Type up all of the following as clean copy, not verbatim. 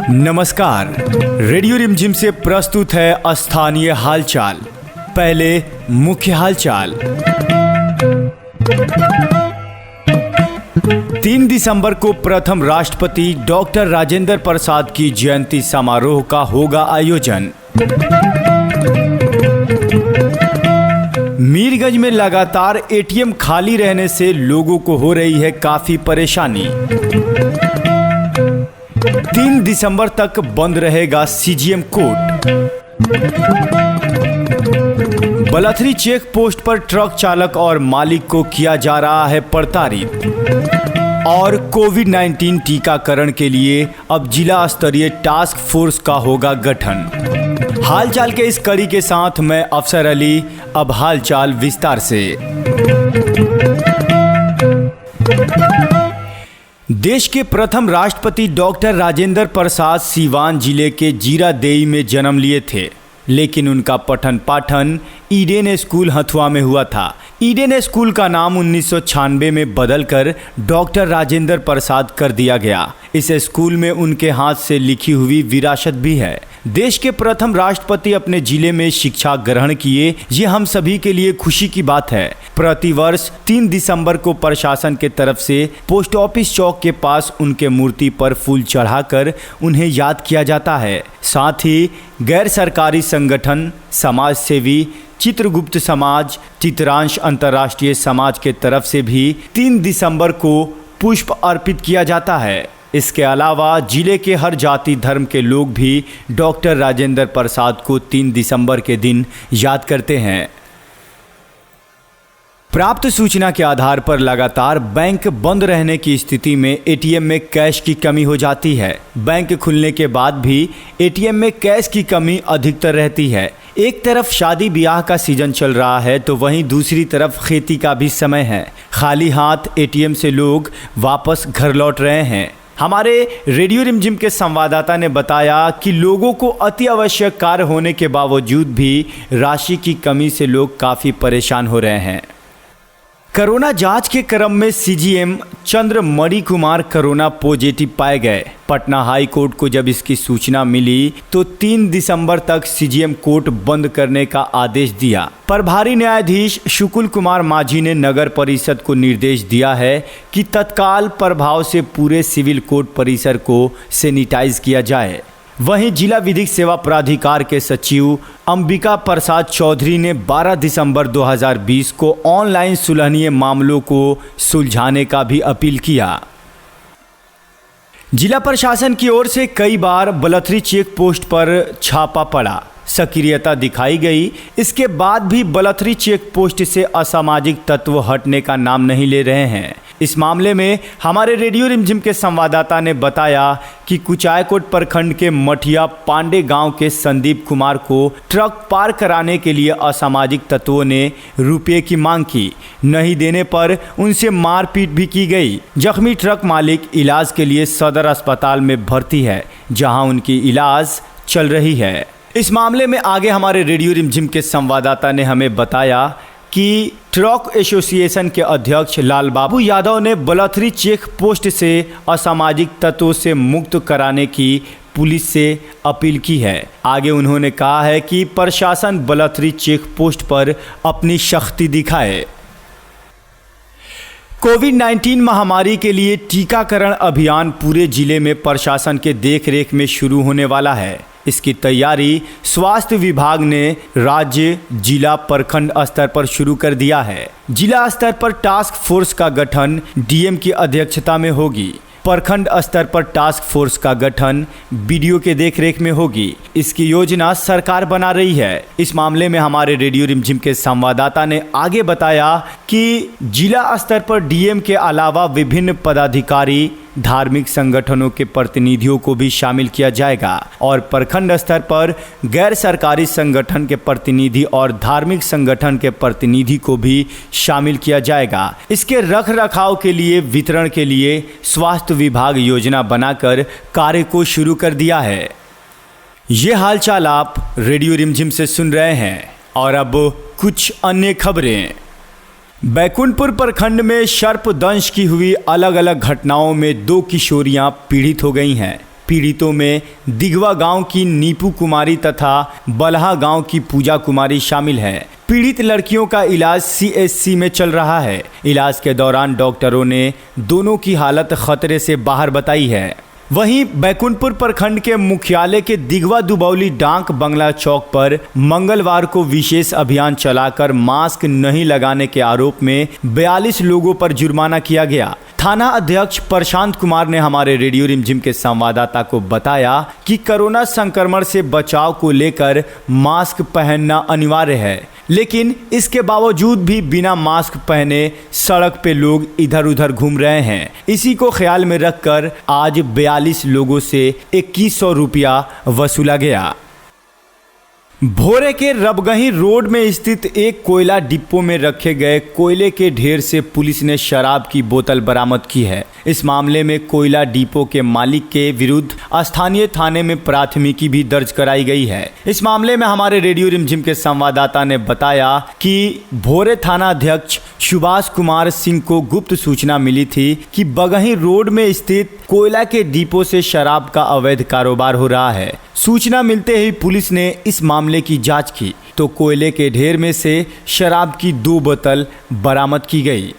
नमस्कार, रेडियो रिमझिम से प्रस्तुत है स्थानीय हालचाल। पहले मुख्य हालचाल। 3 दिसंबर को प्रथम राष्ट्रपति डॉक्टर राजेंद्र प्रसाद की जयंती समारोह का होगा आयोजन। मीरगंज में लगातार एटीएम खाली रहने से लोगों को हो रही है काफी परेशानी। 3 दिसंबर तक बंद रहेगा CGM court. Balthari check post पर ट्रक चालक और मालिक को किया जा रहा है प्रताड़ित। और कोविड-19 टीकाकरण के लिए अब जिला स्तरीय टास्क फोर्स का होगा गठन। हालचाल के इस कड़ी के साथ मैं अफसर अली। अब हालचाल विस्तार से। देश के प्रथम राष्ट्रपति डॉक्टर राजेंद्र प्रसाद सीवान जिले के जीरादेई में जन्म लिए थे, लेकिन उनका पठन पाठन ईडेन स्कूल हथुआ में हुआ था। ईडेन स्कूल का नाम 1996 में बदलकर डॉक्टर राजेंद्र प्रसाद कर दिया गया। इस स्कूल में उनके हाथ से लिखी हुई विरासत भी है। देश के प्रथम राष्ट्रपति अपने जिले में शिक्षा ग्रहण किए, ये हम सभी के लिए खुशी की बात है। प्रतिवर्ष 3 दिसंबर को प्रशासन के तरफ से पोस्ट ऑफिस चौक के पास उनके मूर्ति पर फूल चढ़ाकर उन्हें याद किया जाता है। साथ ही गैर सरकारी संगठन, समाज सेवी, चित्रगुप्त समाज, चित्रांश अंतर्राष्ट्रीय समाज के तरफ से भी 3 दिसंबर को पुष्प अर्पित किया जाता है। इसके अलावा जिले के हर जाति धर्म के लोग भी डॉक्टर राजेंद्र प्रसाद को 3 दिसंबर के दिन याद करते हैं। प्राप्त सूचना के आधार पर लगातार बैंक बंद रहने की स्थिति में एटीएम में कैश की कमी हो जाती है। बैंक खुलने के बाद भी एटीएम में कैश की कमी अधिकतर रहती है। एक तरफ शादी ब्याह का सीजन चल रहा है तो वहीं दूसरी तरफ खेती का भी समय है। खाली हाथ एटीएम से लोग वापस घर लौट रहे हैं। हमारे रेडियो रिमझिम के संवाददाता ने बताया कि लोगों को अति आवश्यक कार्य होने के बावजूद भी राशि की कमी से लोग काफ़ी परेशान हो रहे हैं। कोरोना जांच के क्रम में CGM Chandramani Kumar corona positive पाए गए। पटना हाई कोर्ट को जब इसकी सूचना मिली तो 3 दिसंबर तक सीजीएम कोर्ट बंद करने का आदेश दिया। प्रभारी न्यायाधीश शुकुल कुमार माझी ने नगर परिषद को निर्देश दिया है कि तत्काल प्रभाव से पूरे सिविल कोर्ट परिसर को सैनिटाइज किया जाए। वहीं जिला विधिक सेवा प्राधिकार के सचिव अंबिका प्रसाद चौधरी ने 12 दिसंबर 2020 को ऑनलाइन सुलहनीय मामलों को सुलझाने का भी अपील किया। जिला प्रशासन की ओर से कई बार बलथरी चेक पोस्ट पर छापा पड़ा, सक्रियता दिखाई गई। इसके बाद भी बलथरी चेक पोस्ट से असामाजिक तत्व हटने का नाम नहीं ले रहे हैं। इस मामले में हमारे रेडियो रिमझिम के संवाददाता ने बताया कि कुचायकोट प्रखंड के मठिया पांडे गांव के संदीप कुमार को ट्रक पार कराने के लिए असामाजिक तत्वों ने रुपये की मांग की। नहीं देने पर उनसे मारपीट भी की गई। जख्मी ट्रक मालिक इलाज के लिए सदर अस्पताल में भर्ती है, जहां उनकी इलाज चल रही है। इस मामले में आगे हमारे रेडियो रिमझिम के संवाददाता ने हमें बताया कि ट्रक एसोसिएशन के अध्यक्ष लाल बाबू यादव ने बलथरी चेक पोस्ट से असामाजिक तत्वों से मुक्त कराने की पुलिस से अपील की है। आगे उन्होंने कहा है कि प्रशासन बलथरी चेक पोस्ट पर अपनी सख्ती दिखाए। कोविड-19 महामारी के लिए टीकाकरण अभियान पूरे जिले में प्रशासन के देखरेख में शुरू होने वाला है। इसकी तैयारी स्वास्थ्य विभाग ने राज्य, जिला, प्रखंड स्तर पर शुरू कर दिया है। जिला स्तर पर टास्क फोर्स का गठन डीएम की अध्यक्षता में होगी। प्रखंड स्तर पर टास्क फोर्स का गठन बीडीओ के देखरेख में होगी। इसकी योजना सरकार बना रही है। इस मामले में हमारे रेडियो रिमझिम के संवाददाता ने आगे बताया कि जिला स्तर पर डीएम के अलावा विभिन्न पदाधिकारी, धार्मिक संगठनों के प्रतिनिधियों को भी शामिल किया जाएगा और प्रखंड स्तर पर गैर सरकारी संगठन के प्रतिनिधि और धार्मिक संगठन के प्रतिनिधि को भी शामिल किया जाएगा। इसके रख रखाव के लिए, वितरण के लिए स्वास्थ्य विभाग योजना बनाकर कार्य को शुरू कर दिया है। ये हालचाल आप रेडियो रिमझिम से सुन रहे हैं और अब कुछ अन्य खबरें। बैकुंठपुर प्रखंड में सर्पदंश की हुई अलग अलग घटनाओं में 2 किशोरियां पीड़ित हो गई हैं। पीड़ितों में दिघवा गांव की नीपू कुमारी तथा बलहा गांव की पूजा कुमारी शामिल है। पीड़ित लड़कियों का इलाज CHC में चल रहा है। इलाज के दौरान डॉक्टरों ने दोनों की हालत खतरे से बाहर बताई है। वहीं बैकुंठपुर प्रखंड के मुख्यालय के दिघवा दुबौली डाक बंगला चौक पर मंगलवार को विशेष अभियान चलाकर मास्क नहीं लगाने के आरोप में 42 लोगों पर जुर्माना किया गया। थाना अध्यक्ष प्रशांत कुमार ने हमारे रेडियो रिमझिम के संवाददाता को बताया कि कोरोना संक्रमण से बचाव को लेकर मास्क पहनना अनिवार्य है, लेकिन इसके बावजूद भी बिना मास्क पहने सड़क पे लोग इधर उधर घूम रहे हैं। इसी को ख्याल में रखकर आज 42 लोगों से 2100 रुपया वसूला गया। भोरे के रबगही रोड में स्थित एक कोयला डिपो में रखे गए कोयले के ढेर से पुलिस ने शराब की बोतल बरामद की है। इस मामले में कोयला डिपो के मालिक के विरुद्ध स्थानीय थाने में प्राथमिकी भी दर्ज कराई गई है। इस मामले में हमारे रेडियो रिमझिम के संवाददाता ने बताया कि भोरे थाना अध्यक्ष सुभाष कुमार सिंह को गुप्त सूचना मिली थी कि बगही रोड में स्थित कोयला के डिपो से शराब का अवैध कारोबार हो रहा है। सूचना मिलते ही पुलिस ने इस मामले की जांच की तो कोयले के ढेर में से शराब की 2 बोतल बरामद की गई।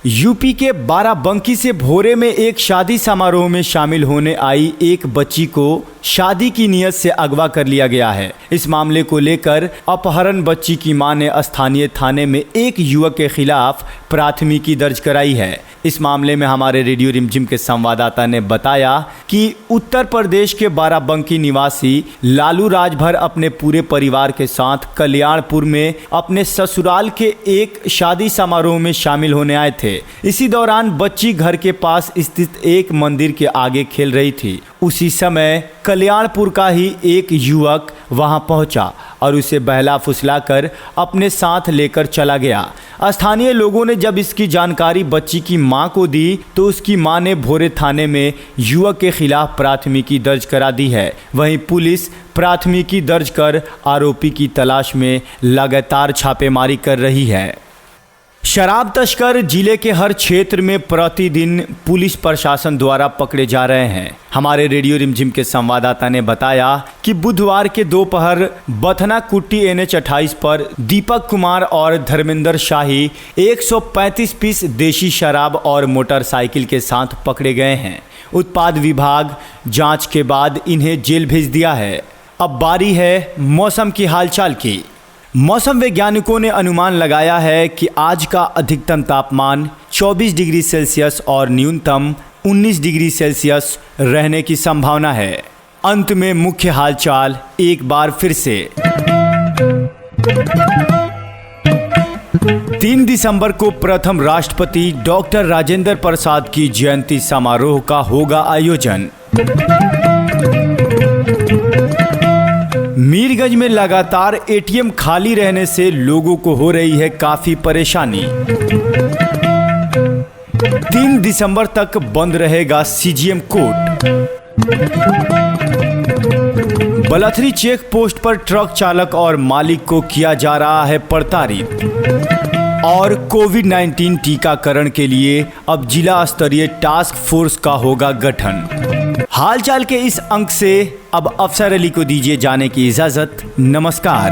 यूपी के बाराबंकी से भोरे में एक शादी समारोह में शामिल होने आई एक बच्ची को शादी की नियत से अगवा कर लिया गया है। इस मामले को लेकर अपहरण बच्ची की मां ने स्थानीय थाने में एक युवक के खिलाफ प्राथमिकी दर्ज कराई है। इस मामले में हमारे रेडियो रिमझिम के संवाददाता ने बताया कि उत्तर प्रदेश के बाराबंकी निवासी लालू राजभर अपने पूरे परिवार के साथ कल्याणपुर में अपने ससुराल के एक शादी समारोह में शामिल होने आए थे। इसी दौरान बच्ची घर के पास स्थित एक मंदिर के आगे खेल रही थी। उसी समय कल्याणपुर का ही एक युवक वहां पहुंचा और उसे बहला फुसलाकर अपने साथ लेकर चला गया। स्थानीय लोगों ने जब इसकी जानकारी बच्ची की मां को दी तो उसकी मां ने भोरे थाने में युवक के खिलाफ प्राथमिकी दर्ज करा दी है। वहीं पुलिस प्राथमिकी दर्ज कर आरोपी की तलाश में लगातार छापेमारी कर रही है। शराब तस्कर जिले के हर क्षेत्र में प्रतिदिन पुलिस प्रशासन द्वारा पकड़े जा रहे हैं। हमारे रेडियो रिमझिम के संवाददाता ने बताया कि बुधवार के दोपहर बथना कुट्टी NH 28 पर दीपक कुमार और धर्मेंद्र शाही 135 पीस देशी शराब और मोटरसाइकिल के साथ पकड़े गए हैं। उत्पाद विभाग जांच के बाद इन्हें जेल भेज दिया है। अब बारी है मौसम की हालचाल की। मौसम वैज्ञानिकों ने अनुमान लगाया है कि आज का अधिकतम तापमान 24 डिग्री सेल्सियस और न्यूनतम 19 डिग्री सेल्सियस रहने की संभावना है। अंत में मुख्य हालचाल एक बार फिर से। 3 दिसंबर को प्रथम राष्ट्रपति डॉक्टर राजेंद्र प्रसाद की जयंती समारोह का होगा आयोजन। मीरगंज में लगातार ATM खाली रहने से लोगों को हो रही है काफी परेशानी। 3 दिसंबर तक बंद रहेगा CGM court. Balthari check post पर ट्रक चालक और मालिक को किया जा रहा है प्रताड़ित। और कोविड-19 टीकाकरण के लिए अब जिला स्तरीय टास्क फोर्स का होगा गठन। हालचाल के इस अंक से अब अफसर अली को दीजिए जाने की इजाजत। नमस्कार।